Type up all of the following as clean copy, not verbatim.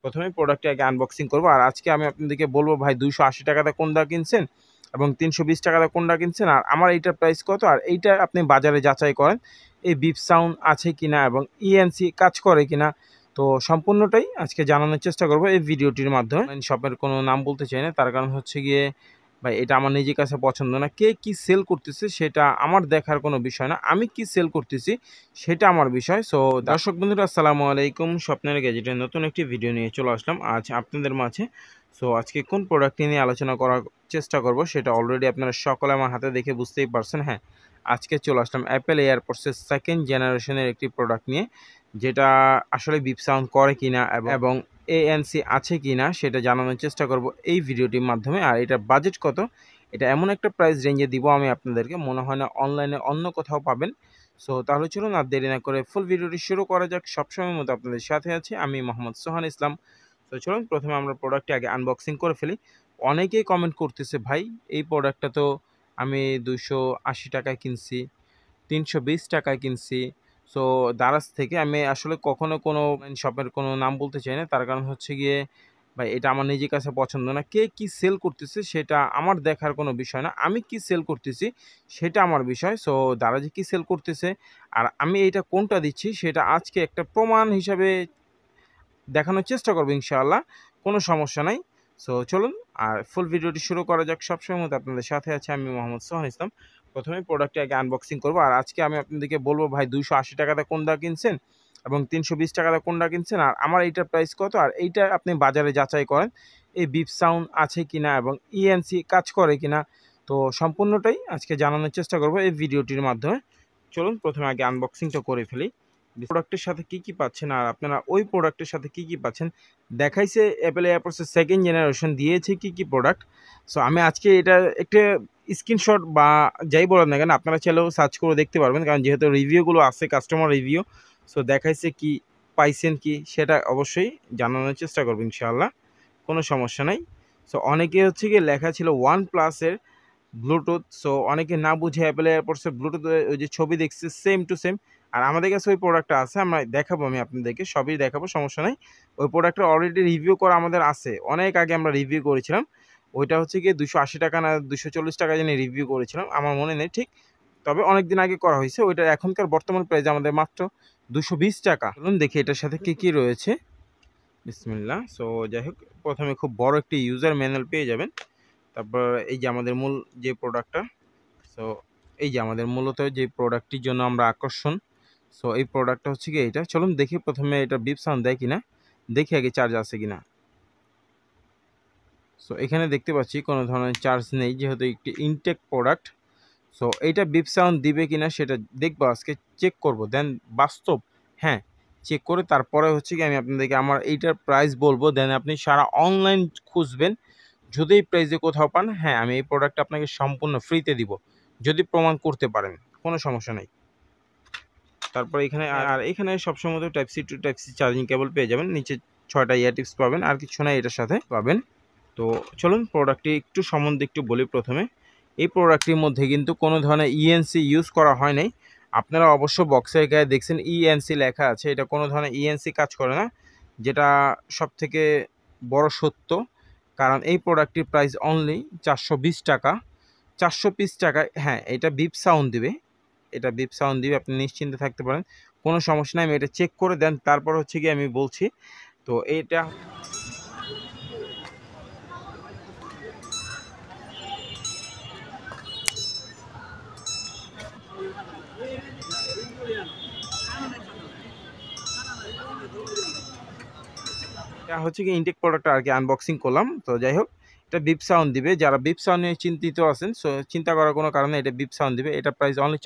প্রথমে প্রোডাক্টটি আগে আনবক্সিং করব। আর আজকে আমি আপনাদেরকে বলবো ভাই 280 টাকাতে কোনটা কিনছেন এবং 320 টাকাতে কোনটা কিনছেন, আর আমার এইটার প্রাইস কত, আর এইটা আপনি বাজারে যাচাই করেন এই বিপ সাউন্ড আছে কিনা এবং ইএনসি কাজ করে কিনা। তো সম্পূর্ণটাই আজকে জানানোর চেষ্টা করব এই ভিডিওটির মাধ্যমে। শপের কোনো নাম বলতে চাই না, তার কারণ হচ্ছে গিয়ে ভাই এটা আমার নিজের কাছে পছন্দ না। কে কি সেল করতেছে সেটা আমার দেখার কোনো বিষয় না, আমি কি সেল করতেছি সেটা আমার বিষয়। সো দর্শক বন্ধুরা, আসসালামু আলাইকুম। স্বপ্নের গ্যাজেটের নতুন একটি ভিডিও নিয়ে চলে আসলাম আজ আপনাদের মাঝে। সো আজকে কোন প্রোডাক্টটি নিয়ে আলোচনা করার চেষ্টা করব সেটা অলরেডি আপনারা সকলে আমার হাতে দেখে বুঝতেই পারছেন। হ্যাঁ, আজকে চলে আসলাম অ্যাপেল এয়ারপডসের সেকেন্ড জেনারেশনের একটি প্রোডাক্ট নিয়ে, যেটা আসলে বিপ সাউন্ড করে কিনা এবং এএনসি আছে কিনা সেটা জানানোর চেষ্টা করব এই ভিডিওটির মাধ্যমে। আর এটার বাজেট কত, এটা এমন একটা প্রাইস রেঞ্জে দিব আমি আপনাদেরকে, মনে হয় না অনলাইনে অন্য কোথাও পাবেন। সো তাহলে চলুন আর দেরি না করে ফুল ভিডিওটি শুরু করা যাক। সবসময় মতো আপনাদের সাথে আছি আমি মোহাম্মদ সোহান ইসলাম। তো চলুন প্রথমে আমরা প্রোডাক্টটি আগে আনবক্সিং করে ফেলি। অনেকেই কমেন্ট করতেছে ভাই এই প্রোডাক্টটা তো আমি 280 টাকায় কিনছি, 320 টাকায় কিনছি। সো দারাজ থেকে আমি আসলে কখনো কোনো শপের কোনো নাম বলতে চাই না, তার কারণ হচ্ছে গিয়ে ভাই এটা আমার নিজের কাছে পছন্দ না। কে কি সেল করতেছে সেটা আমার দেখার কোনো বিষয় না, আমি কি সেল করতেছি সেটা আমার বিষয়। সো দারাজে কি সেল করতেছে আর আমি এইটা কোনটা দিচ্ছি সেটা আজকে একটা প্রমাণ হিসাবে দেখানোর চেষ্টা করবো ইনশাআল্লাহ, কোনো সমস্যা নাই। সো চলুন আর ফুল ভিডিওটি শুরু করা যাক। সবসময় মতো আপনাদের সাথে আছে আমি মোহাম্মদ সোহান ইসলাম। প্রথমে প্রোডাক্টটি আগে আনবক্সিং করবো। আর আজকে আমি আপনাদেরকে বলবো ভাই 280 টাকাতে কোনটা কিনছেন এবং 320 টাকাতে কোনটা কিনছেন, আর আমার এইটার প্রাইস কত, আর এইটা আপনি বাজারে যাচাই করেন এই বিপ সাউন্ড আছে কিনা এবং ইএনসি কাজ করে কিনা। তো সম্পূর্ণটাই আজকে জানানোর চেষ্টা করবো এই ভিডিওটির মাধ্যমে। চলুন প্রথমে আগে আনবক্সিংটা করে ফেলি। প্রোডাক্টের সাথে কি কি পাচ্ছেন আর আপনারা ওই প্রোডাক্টের সাথে কি কি পাচ্ছেন দেখাইছে অ্যাপেল এয়ারপডসের সেকেন্ড জেনারেশন দিয়েছে কি কি প্রোডাক্ট। সো আমি আজকে এটা একটা স্ক্রিনশট বা যাই বলেন না কেন আপনারা চাইলেও সার্চ করে দেখতে পারবেন, কারণ যেহেতু রিভিউগুলো আছে কাস্টমার রিভিউ। সো দেখাইছে কি পাইছেন কি সেটা অবশ্যই জানানোর চেষ্টা করবো ইনশাআল্লাহ, কোনো সমস্যা নাই। সো অনেকে হচ্ছে গিয়ে লেখা ছিল ওয়ান প্লাসের ব্লুটুথ। সো অনেকে না বুঝে অ্যাপেল এয়ারপডসের ব্লুটুথ ওই যে ছবি দেখছে সেম টু সেম, আর আমাদের কাছে ওই প্রোডাক্টটা আছে, আমরা দেখাবো, আমি আপনাদেরকে সবই দেখাবো, সমস্যা নাই। ওই প্রোডাক্টটা অলরেডি রিভিউ করা আমাদের আছে, অনেক আগে আমরা রিভিউ করেছিলাম। ওইটা হচ্ছে গিয়ে 280 টাকা না 240 টাকা জানি রিভিউ করেছিলাম, আমার মনে নেই ঠিক, তবে অনেক দিন আগে করা হয়েছে। ওইটা এখনকার বর্তমান প্রাইস আমাদের মাত্র 220 টাকা। চলুন দেখি এটার সাথে কী কী রয়েছে। বিসমিল্লাহ। সো যাই হোক, প্রথমে খুব বড় একটি ইউজার ম্যানুয়াল পেয়ে যাবেন। তারপর এই যে আমাদের মূল যে প্রোডাক্টটা, সো এই যে আমাদের মূলত যে প্রোডাক্টটির জন্য আমরা আকর্ষণ, সো এই প্রোডাক্টটা হচ্ছে কি এইটা। চলুন দেখি প্রথমে এটা বিপ সাউন্ড দেয় কিনা, দেখি আগে চার্জ আছে কিনা। সো এখানে দেখতে পাচ্ছি কোনো ধরনের চার্জ নেই, যেহেতু একটি ইনটেক প্রোডাক্ট। সো এইটা বিপ সাউন্ড দিবে কিনা সেটা দেখবো, আজকে চেক করব, দেন বাস্তব হ্যাঁ চেক করে তারপরে হচ্ছে কি আমি আপনাদেরকে আমার এইটার প্রাইস বলবো। দেন আপনি সারা অনলাইন খুঁজবেন, যদি এই প্রাইসে কোথাও পান, হ্যাঁ আমি এই প্রোডাক্টটা আপনাকে সম্পূর্ণ ফ্রিতে দিব যদি প্রমাণ করতে পারেন, কোনো সমস্যা নেই। তারপর এখানে আর এখানে সবসময় মতো type C to type C charging cable পেয়ে যাবেন, নিচে 6টা ইয়ার টিপস পাবেন, আর কিছু না এটার সাথে পাবেন। তো চলুন প্রোডাক্টটি একটু সম্বন্ধে একটু বলি। প্রথমে এই প্রোডাক্টটির মধ্যে কিন্তু কোনো ধরনের ইএনসি ইউজ করা হয় নাই। আপনারা অবশ্য বক্সের গায়ে দেখছেন ইএনসি লেখা আছে, এটা কোনো ধরনের ইএনসি কাজ করে না, যেটা সব থেকে বড় সত্য। কারণ এই প্রোডাক্টটির প্রাইস অনলি 420 টাকা, 420 টাকায় হ্যাঁ এটা বিপ সাউন্ড দিবে, এটা বিপ সাউন্ড দিবে, আপনি নিশ্চিন্তে থাকতে পারেন, কোনো সমস্যা নাই। আমি এটা চেক করে দেন তারপর হচ্ছে গিয়ে আমি বলছি। তো এটা হচ্ছে কি ইনটেক প্রোডাক্ট আর কি আনবক্সিং করলাম। তো যাই হোক, এটা বিপ সাউন্ড দিবে, যারা বিপ সাউন্ড নিয়ে চিন্তিত আছেন সো চিন্তা করার কোনো কারণে, এটা বিপ সাউন্ড দিবে। এটা প্রাইস অনলি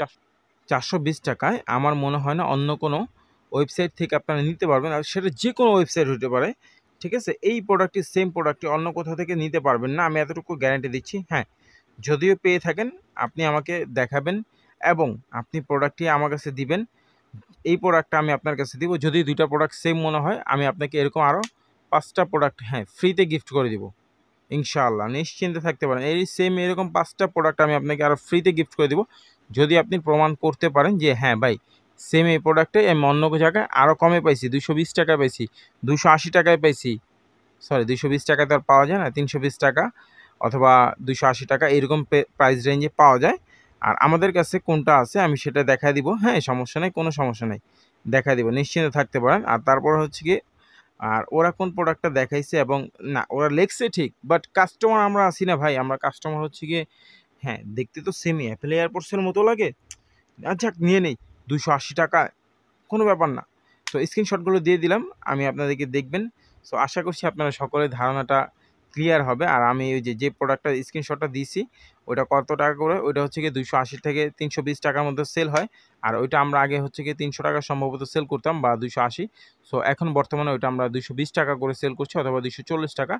420 টাকায়। আমার মনে হয় না অন্য কোনো ওয়েবসাইট থেকে আপনারা নিতে পারবেন, আর সেটা যে কোনো ওয়েবসাইট হতে পারে, ঠিক আছে। এই প্রোডাক্টটি সেম প্রোডাক্টটি অন্য কোথাও থেকে নিতে পারবেন না, আমি এতটুকু গ্যারান্টি দিচ্ছি। হ্যাঁ, যদিও পেয়ে থাকেন আপনি আমাকে দেখাবেন এবং আপনি প্রোডাক্টটি আমার কাছে দিবেন। এই প্রোডাক্টটা আমি আপনার কাছে দিব, যদি দুইটা প্রোডাক্ট সেম মনে হয় আমি আপনাকে এরকম আরও 5টা প্রোডাক্ট হ্যাঁ ফ্রিতে গিফট করে দিব ইনশাআল্লাহ, নিশ্চিন্তে থাকতে পারেন। এই সেম এরকম 5টা প্রোডাক্ট আমি আপনাকে আরও ফ্রিতে গিফট করে দিব, যদি আপনি প্রমাণ করতে পারেন যে হ্যাঁ ভাই সেম এই প্রোডাক্টে আমি অন্য জায়গায় আরও কমে পাইছি, 220 টাকায় পাইছি, 280 টাকায় পাইছি। সরি 220 টাকায় তো আর পাওয়া যায় না, 320 টাকা অথবা 280 টাকা এরকম প্রাইস রেঞ্জে পাওয়া যায়। আর আমাদের কাছে কোনটা আছে আমি সেটা দেখায় দিব। হ্যাঁ, সমস্যা নেই, কোনো সমস্যা নেই, দেখায় দিব, নিশ্চিন্তে থাকতে পারেন। আর তারপর হচ্ছে গিয়ে আর ওরা কোন প্রোডাক্টটা দেখাইছে এবং না ওরা লেখছে ঠিক, বাট কাস্টমার আমরা আছি না ভাই, আমরা কাস্টমার হচ্ছে গিয়ে হ্যাঁ দেখতে তো সেমই অ্যাপেল এয়ারপোর্টসের মতো লাগে, আচ্ছা নিয়ে নেই 280 টাকা, কোনো ব্যাপার না। সো স্ক্রিনশটগুলো দিয়ে দিলাম, আমি আপনাদেরকে দেখবেন। সো আশা করছি আপনারা সকলের ধারণাটা ক্লিয়ার হবে। আর আমি ওই যে প্রোডাক্টটা স্ক্রিনশটটা দিয়েছি ওইটা কত টাকা করে, ওইটা হচ্ছে গিয়ে 280 থেকে 320 টাকার মধ্যে সেল হয়। আর ওইটা আমরা আগে হচ্ছে গিয়ে 300 টাকা সম্ভবত সেল করতাম বা 280। সো এখন বর্তমানে ওইটা আমরা 220 টাকা করে সেল করছি অথবা 240 টাকা,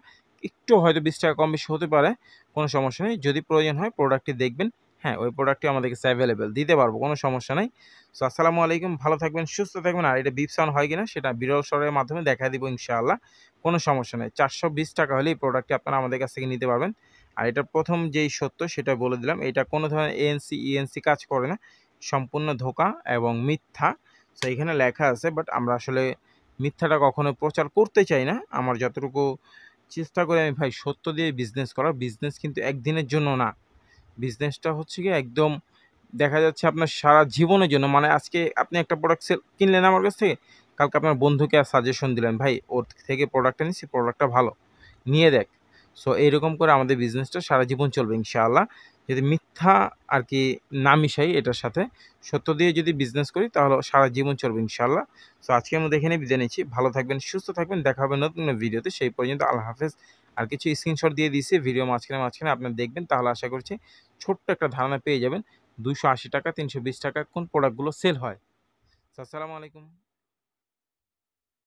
একটু হয়তো 20 টাকা কম বেশি হতে পারে, কোনো সমস্যা নেই। যদি প্রয়োজন হয় প্রোডাক্টটি দেখবেন, হ্যাঁ ওই প্রোডাক্টটি আমাদের কাছে অ্যাভেলেবেল, দিতে পারবো, কোনো সমস্যা নেই। সো আসসালামু আলাইকুম, ভালো থাকবেন, সুস্থ থাকবেন। আর এটা বিপ সাউন্ড হয় কিনা সেটা বিরল স্বরের মাধ্যমে দেখা দিব ইনশাআল্লাহ, কোনো সমস্যা নেই। 420 টাকা হলে এই প্রোডাক্টটি আপনারা আমাদের কাছ থেকে নিতে পারবেন। আর এটা প্রথম যেই সত্য সেটা বলে দিলাম, এটা কোনো ধরনের এএনসি ইএনসি কাজ করে না, সম্পূর্ণ ধোঁকা এবং মিথ্যা। সো এখানে লেখা আছে, বাট আমরা আসলে মিথ্যাটা কখনো প্রচার করতে চাই না। আমার যতটুকু চেষ্টা করি আমি ভাই সত্য দিয়ে বিজনেস করার, বিজনেস কিন্তু একদিনের জন্য না, বিজনেসটা হচ্ছে গিয়ে একদম দেখা যাচ্ছে আপনার সারা জীবনের জন্য। মানে আজকে আপনি একটা প্রোডাক্ট কিনলেন আমার কাছ থেকে, কালকে আপনার বন্ধুকে আর সাজেশন দিলেন, ভাই ওর থেকে প্রোডাক্টটা নিচ্ছি, প্রোডাক্টটা ভালো, নিয়ে দেখ। সো এইরকম করে আমাদের বিজনেসটা সারা জীবন চলবে ইনশাআল্লাহ। যদি মিথ্যা আর কি না মিশাই এটার সাথে, সত্য দিয়ে যদি বিজনেস করি তাহলে সারা জীবন চলবে ইনশাআল্লাহ। সো আজকে আমরা দেখে নিয়ে বিদায় নিচ্ছি, ভালো থাকবেন, সুস্থ থাকবেন, দেখা হবে নতুন ভিডিওতে, সেই পর্যন্ত আল্লাহ হাফেজ। আর কিছু স্ক্রিনশট দিয়ে দিয়েছি ভিডিও মাঝখানে মাঝখানে, আপনারা দেখবেন, তাহলে আশা করছি ছোট্ট একটা ধারণা পেয়ে যাবেন 280 টাকা 320 টাকা কোন প্রোডাক্টগুলো সেল হয়। আসসালামু আলাইকুম।